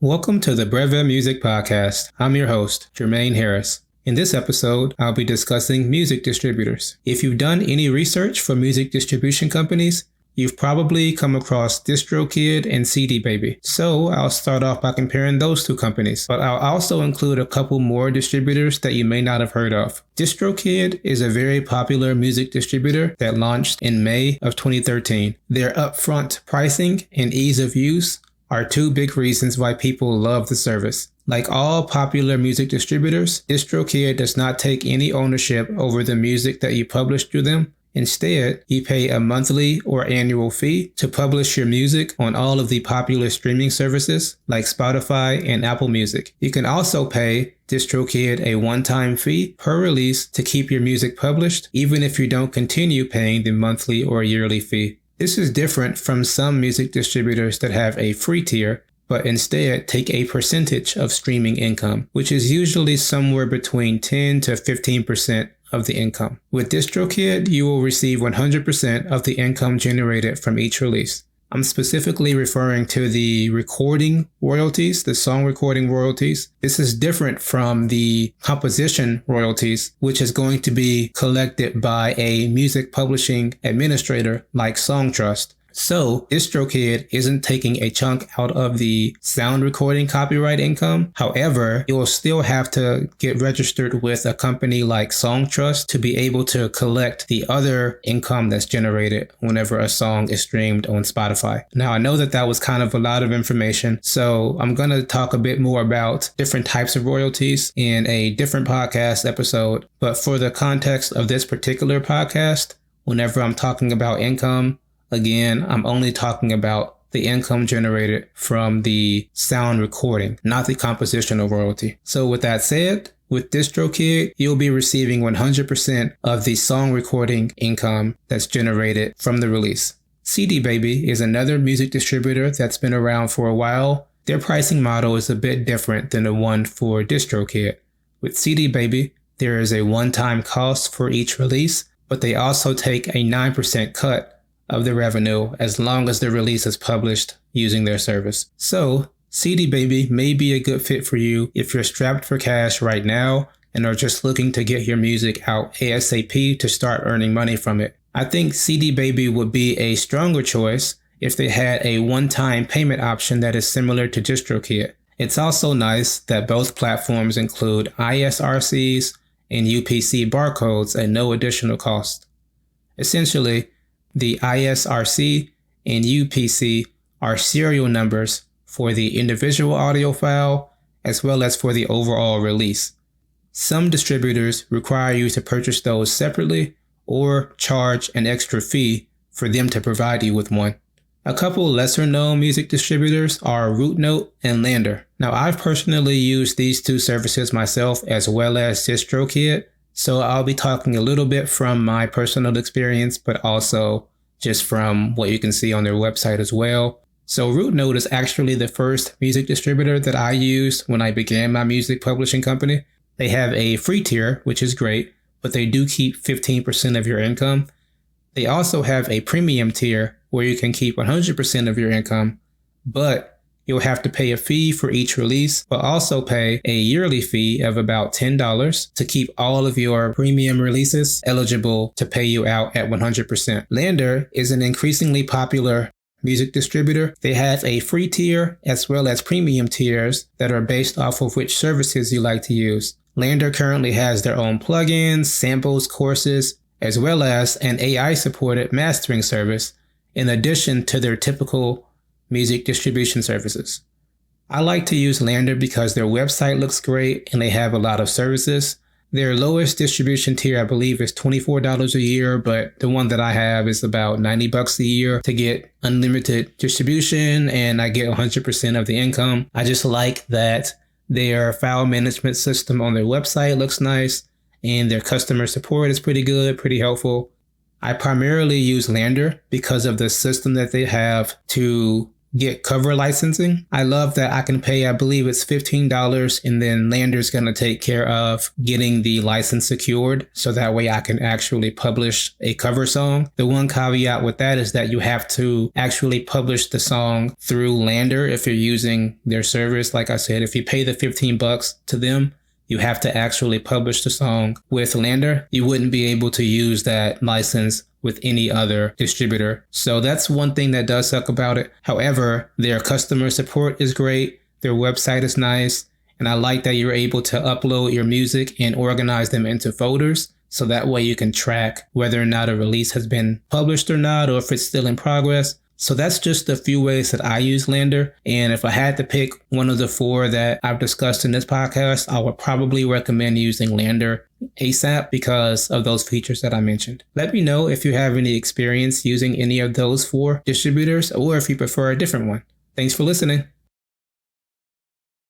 Welcome to the Breve Music Podcast. I'm your host, Jermaine Harris. In this episode, I'll be discussing music distributors. If you've done any research for music distribution companies, you've probably come across DistroKid and CD Baby. So I'll start off by comparing those two companies, but I'll also include a couple more distributors that you may not have heard of. DistroKid is a very popular music distributor that launched in May of 2013. Their upfront pricing and ease of use are two big reasons why people love the service. Like all popular music distributors, DistroKid does not take any ownership over the music that you publish through them. Instead, you pay a monthly or annual fee to publish your music on all of the popular streaming services like Spotify and Apple Music. You can also pay DistroKid a one-time fee per release to keep your music published, even if you don't continue paying the monthly or yearly fee. This is different from some music distributors that have a free tier, but instead take a percentage of streaming income, which is usually somewhere between 10 to 15% of the income. With DistroKid, you will receive 100% of the income generated from each release. I'm specifically referring to the recording royalties, the song recording royalties. This is different from the composition royalties, which is going to be collected by a music publishing administrator like Songtrust. So DistroKid isn't taking a chunk out of the sound recording copyright income. However, you will still have to get registered with a company like Songtrust to be able to collect the other income that's generated whenever a song is streamed on Spotify. Now, I know that was kind of a lot of information, so I'm going to talk a bit more about different types of royalties in a different podcast episode. But for the context of this particular podcast, whenever I'm talking about income, again, I'm only talking about the income generated from the sound recording, not the compositional royalty. So with that said, with DistroKid, you'll be receiving 100% of the song recording income that's generated from the release. CD Baby is another music distributor that's been around for a while. Their pricing model is a bit different than the one for DistroKid. With CD Baby, there is a one-time cost for each release, but they also take a 9% cut of the revenue as long as the release is published using their service. So, CD Baby may be a good fit for you if you're strapped for cash right now and are just looking to get your music out ASAP to start earning money from it. I think CD Baby would be a stronger choice if they had a one-time payment option that is similar to DistroKid. It's also nice that both platforms include ISRCs and UPC barcodes at no additional cost. Essentially, the ISRC and UPC are serial numbers for the individual audio file as well as for the overall release. Some distributors require you to purchase those separately or charge an extra fee for them to provide you with one. A couple lesser known music distributors are Rootnote and Lander. Now, I've personally used these two services myself as well as DistroKid. So I'll be talking a little bit from my personal experience, but also just from what you can see on their website as well. So Rootnote is actually the first music distributor that I used when I began my music publishing company. They have a free tier, which is great, but they do keep 15% of your income. They also have a premium tier where you can keep 100% of your income, but you'll have to pay a fee for each release, but also pay a yearly fee of about $10 to keep all of your premium releases eligible to pay you out at 100%. Lander is an increasingly popular music distributor. They have a free tier as well as premium tiers that are based off of which services you like to use. Lander currently has their own plugins, samples, courses, as well as an AI-supported mastering service, in addition to their typical music distribution services. I like to use Lander because their website looks great and they have a lot of services. Their lowest distribution tier, I believe, is $24 a year, but the one that I have is about $90 a year to get unlimited distribution, and I get 100% of the income. I just like that their file management system on their website looks nice, and their customer support is pretty good, pretty helpful. I primarily use Lander because of the system that they have to get cover licensing. I love that I can pay, I believe it's $15, and then Lander's going to take care of getting the license secured so that way I can actually publish a cover song. The one caveat with that is that you have to actually publish the song through Lander if you're using their service. Like I said, if you pay the $15 to them, you have to actually publish the song with Lander. You wouldn't be able to use that license with any other distributor. So that's one thing that does suck about it. However, their customer support is great. Their website is nice. And I like that you're able to upload your music and organize them into folders. So that way you can track whether or not a release has been published or not, or if it's still in progress. So that's just a few ways that I use Lander. And if I had to pick one of the 4 that I've discussed in this podcast, I would probably recommend using Lander ASAP because of those features that I mentioned. Let me know if you have any experience using any of those 4 distributors or if you prefer a different one. Thanks for listening.